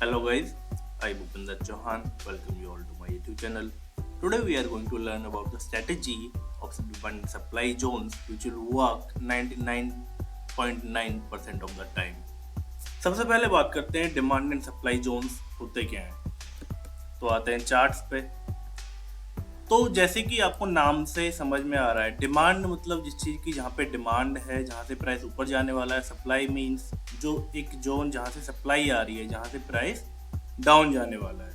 Hello guys, I'm Bhupinder Chauhan. Welcome you all to my YouTube channel. Today we are going to learn about the strategy of demand supply zones which will work 99.9% of the time. सबसे पहले बात करते हैं demand and supply Jones होते क्या हैं। तो आते हैं चार्ट्स पे। तो जैसे कि आपको नाम से समझ में आ रहा है, डिमांड मतलब जिस चीज़ की जहाँ पे डिमांड है, जहाँ से प्राइस ऊपर जाने वाला है। सप्लाई मीन्स जो एक जोन जहाँ से सप्लाई आ रही है, जहाँ से प्राइस डाउन जाने वाला है।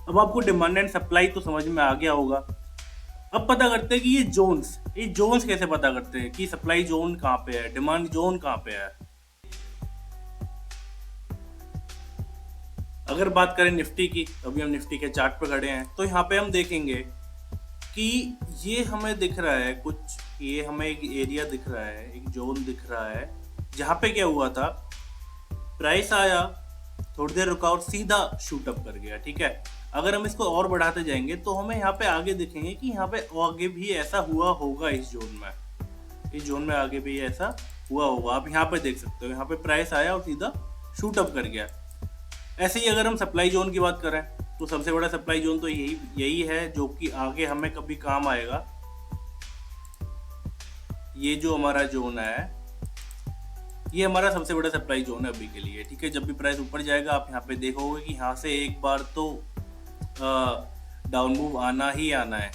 अब आपको डिमांड एंड सप्लाई तो समझ में आ गया होगा। अब पता करते हैं कि ये जोन्स कैसे पता करते हैं कि सप्लाई जोन कहाँ पे है, डिमांड जोन कहाँ पे है। अगर बात करें निफ्टी की, अभी हम निफ्टी के चार्ट पर खड़े हैं, तो यहाँ पे हम देखेंगे कि ये हमें दिख रहा है कुछ, ये हमें एक एरिया दिख रहा है, एक जोन दिख रहा है, जहाँ पे क्या हुआ था, प्राइस आया, थोड़ी देर रुका और सीधा शूट अप कर गया। ठीक है, अगर हम इसको और बढ़ाते जाएंगे तो हमें यहाँ पे आगे दिखेंगे कि यहाँ पे आगे भी ऐसा हुआ होगा। इस जोन में आगे भी ऐसा हुआ होगा। आप यहाँ पे देख सकते हो, यहाँ पे प्राइस आया और सीधा शूट अप कर गया। ऐसे ही अगर हम सप्लाई जोन की बात करें तो सबसे बड़ा सप्लाई जोन तो यही है जो कि आगे हमें कभी काम आएगा। ये जो हमारा जोन है, ये हमारा सबसे बड़ा सप्लाई जोन है अभी के लिए। ठीक है, जब भी प्राइस ऊपर जाएगा आप यहाँ पे देखोगे कि यहाँ से एक बार तो डाउन मूव आना ही आना है।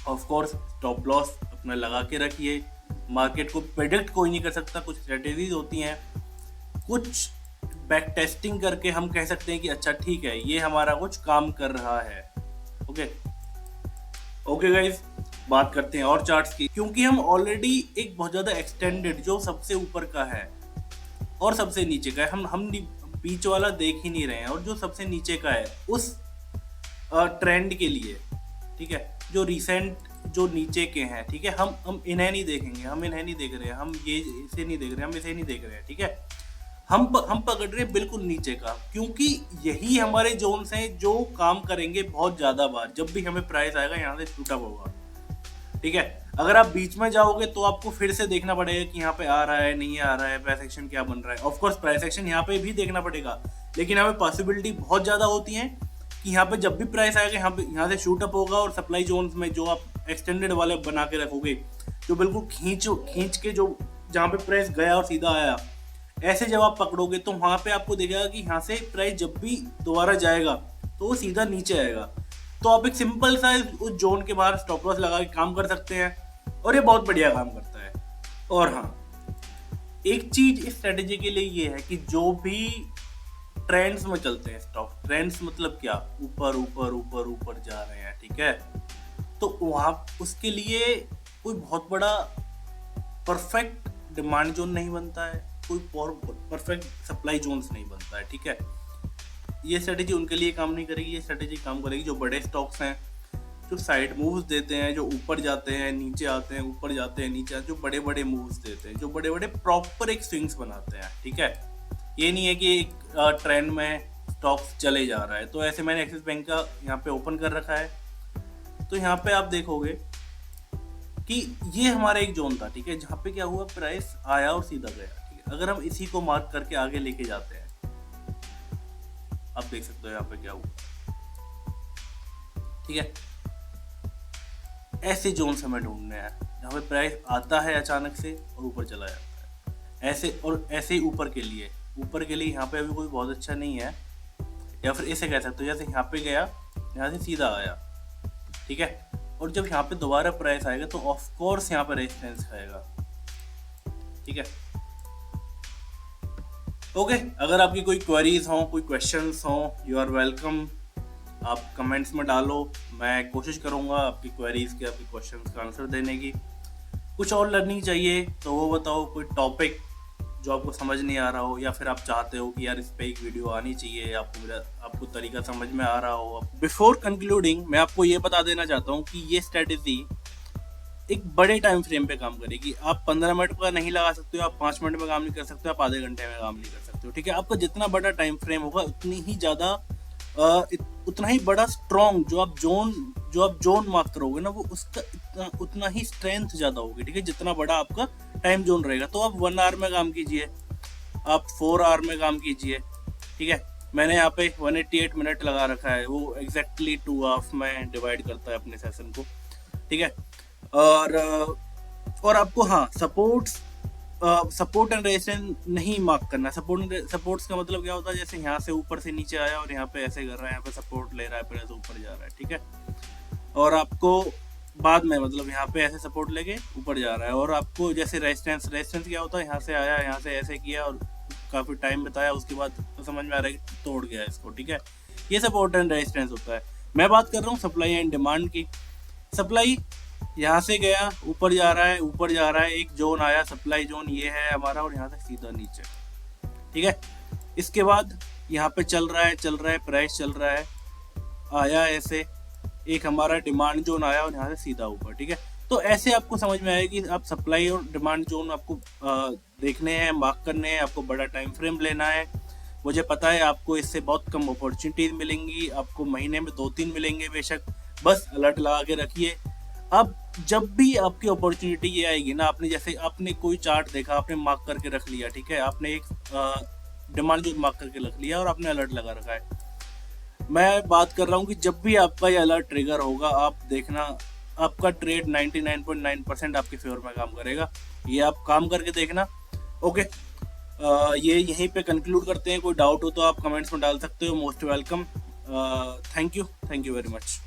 ऑफ कोर्स स्टॉप लॉस अपना लगा के रखिए। मार्केट को प्रेडिक्ट कोई नहीं कर सकता, कुछ स्ट्रेटेजीज होती हैं, कुछ बैक टेस्टिंग करके हम कह सकते हैं कि अच्छा ठीक है, ये हमारा कुछ काम कर रहा है। ओके गाइस, बात करते हैं और चार्ट्स की, क्योंकि हम ऑलरेडी एक बहुत ज़्यादा एक्सटेंडेड जो सबसे ऊपर का है और सबसे नीचे का है, हम बीच वाला देख ही नहीं रहे हैं, और जो सबसे नीचे का है उस ट्रेंड के लिए, ठीक है, जो रिसेंट जो नीचे के हैं, ठीक है, हम इन्हें नहीं देखेंगे, हम इन्हें नहीं देख रहे हैं, हम ये इसे नहीं देख रहे हैं, हम इसे नहीं देख रहे हैं। ठीक है, हम पकड़ रहे हैं बिल्कुल नीचे का, क्योंकि यही हमारे जोन्स हैं जो काम करेंगे बहुत ज़्यादा बार। जब भी हमें प्राइस आएगा यहाँ से शूट अप होगा। ठीक है, अगर आप बीच में जाओगे तो आपको फिर से देखना पड़ेगा कि यहाँ पे आ रहा है, नहीं आ रहा है, प्राइस एक्शन क्या बन रहा है। ऑफ कोर्स प्राइस एक्शन यहाँ पे भी देखना पड़ेगा, लेकिन हमें पॉसिबिलिटी बहुत ज़्यादा होती है कि यहाँ पे जब भी प्राइस आएगा यहाँ से शूट अप होगा। और सप्लाई जोन्स में जो आप एक्सटेंडेड वाले बना के रखोगे, जो बिल्कुल खींच के जो जहाँ पे प्राइस गया और सीधा आया, ऐसे जब आप पकड़ोगे तो वहां पे आपको दिखेगा कि यहाँ से प्राइस जब भी दोबारा जाएगा तो वो सीधा नीचे आएगा। तो आप एक सिंपल सा उस जोन के बाहर स्टॉप लॉस लगा के काम कर सकते हैं, और ये बहुत बढ़िया काम करता है। और हाँ, एक चीज इस स्ट्रेटेजी के लिए ये है कि जो भी ट्रेंड्स में चलते हैं स्टॉक, ट्रेंड्स मतलब क्या, ऊपर ऊपर ऊपर ऊपर जा रहे हैं, ठीक है, तो वहां उसके लिए कोई बहुत बड़ा परफेक्ट डिमांड जोन नहीं बनता है, कोई परफेक्ट सप्लाई जोन्स नहीं बनता है। ठीक है, ये स्ट्रेटेजी उनके लिए काम नहीं करेगी। ये स्ट्रेटेजी काम करेगी जो बड़े स्टॉक्स हैं, जो साइड मूव्स देते हैं, जो ऊपर जाते हैं, नीचे आते हैं, ऊपर जाते हैं, नीचे आते हैं, जो बड़े बड़े मूव्स देते हैं, जो बड़े बड़े प्रॉपर एक स्विंग्स बनाते हैं। ठीक है, ये नहीं है कि एक ट्रेंड में स्टॉक्स चले जा रहा है। तो ऐसे मैंने एक्सिस बैंक का यहाँ पे ओपन कर रखा है, तो यहाँ पे आप देखोगे कि ये हमारा एक जोन था। ठीक है, जहाँ पे क्या हुआ, प्राइस आया और सीधा गया। अगर हम इसी को मार्क करके आगे लेके जाते हैं, आप देख सकते हो यहाँ पे क्या हुआ। ठीक है, ऐसे जोन्स हमें ढूंढने हैं जहाँ पे प्राइस आता है अचानक से और ऊपर चला जाता है। ऐसे ही ऊपर के लिए यहाँ पे अभी कोई बहुत अच्छा नहीं है, या फिर ऐसे कह सकते हो जैसे यहाँ पे गया, यहाँ से सीधा आया। ठीक है, और जब यहाँ पे दोबारा प्राइस आएगा तो ऑफ कोर्स यहाँ पे रेजिस्टेंस खाएगा। ठीक है, ओके, अगर आपकी कोई क्वेरीज हो, कोई क्वेश्चंस हो, यू आर वेलकम, आप कमेंट्स में डालो। मैं कोशिश करूँगा आपकी क्वेरीज के, आपकी क्वेश्चंस का आंसर देने की। कुछ और लर्निंग चाहिए तो वो बताओ, कोई टॉपिक जो आपको समझ नहीं आ रहा हो, या फिर आप चाहते हो कि यार इस पे एक वीडियो आनी चाहिए, आपको तरीका समझ में आ रहा हो। बिफोर कंक्लूडिंग मैं आपको ये बता देना चाहता हूँ कि ये स्ट्रेटेजी एक बड़े टाइम फ्रेम पे काम करेगी। आप 15 मिनट का नहीं लगा सकते हो, आप 5 मिनट में काम नहीं कर सकते हो, आप आधे घंटे में काम नहीं कर सकते हो। ठीक है, आपका जितना बड़ा टाइम फ्रेम होगा उतना ही बड़ा स्ट्रॉन्ग जो आप जोन मार्क करोगे ना, वो उसका उतना ही स्ट्रेंथ ज़्यादा होगी। ठीक है, जितना बड़ा आपका टाइम जोन रहेगा। तो आप 1 आवर में काम कीजिए, आप 4 आवर में काम कीजिए, ठीक है। मैंने यहाँ पे 188 मिनट लगा रखा है, वो एग्जैक्टली 2 हाफ में डिवाइड करता है अपने सेशन को, ठीक है। और आपको हाँ सपोर्ट एंड रेजिस्टेंस नहीं मार्क करना। सपोर्ट्स का मतलब क्या होता है, जैसे यहाँ से ऊपर से नीचे आया और यहाँ पे ऐसे कर रहा है, यहाँ पे सपोर्ट ले रहा है, फिर ऐसे ऊपर जा रहा है, ठीक है। और आपको बाद में मतलब यहाँ पे ऐसे सपोर्ट लेके ऊपर जा रहा है। और आपको जैसे रेजिस्टेंस क्या होता है, यहाँ से आया, यहाँ से ऐसे किया और काफ़ी टाइम बताया, उसके बाद तो समझ में आ रहा है कि तोड़ गया इसको, ठीक है। ये सपोर्ट एंड रेजिस्टेंस होता है। मैं बात कर रहा हूँ सप्लाई एंड डिमांड की। सप्लाई यहाँ से गया, ऊपर जा रहा है, एक जोन आया, सप्लाई जोन ये है हमारा, और यहाँ से सीधा नीचे, ठीक है। इसके बाद यहाँ पे चल रहा है, प्राइस चल रहा है, आया ऐसे, एक हमारा डिमांड जोन आया और यहाँ से सीधा ऊपर, ठीक है। तो ऐसे आपको समझ में आएगी, आप सप्लाई और डिमांड जोन आपको देखने हैं, मार्क करने हैं, आपको बड़ा टाइम फ्रेम लेना है। मुझे पता है आपको इससे बहुत कम अपॉर्चुनिटीज मिलेंगी, आपको महीने में 2-3 मिलेंगे बेशक, बस अलर्ट लगा के रखिए। अब जब भी आपकी अपॉर्चुनिटी ये आएगी ना, आपने कोई चार्ट देखा, आपने मार्क करके रख लिया, ठीक है, आपने एक डिमांड जोन मार्क करके रख लिया और आपने अलर्ट लगा रखा है। मैं बात कर रहा हूँ कि जब भी आपका ये अलर्ट ट्रिगर होगा, आप देखना आपका ट्रेड 99.9% आपके फेवर में काम करेगा। ये आप काम करके देखना। ओके, ये यहीं पे कंक्लूड करते हैं। कोई डाउट हो तो आप कमेंट्स में डाल सकते हो। Most welcome. Thank you very much.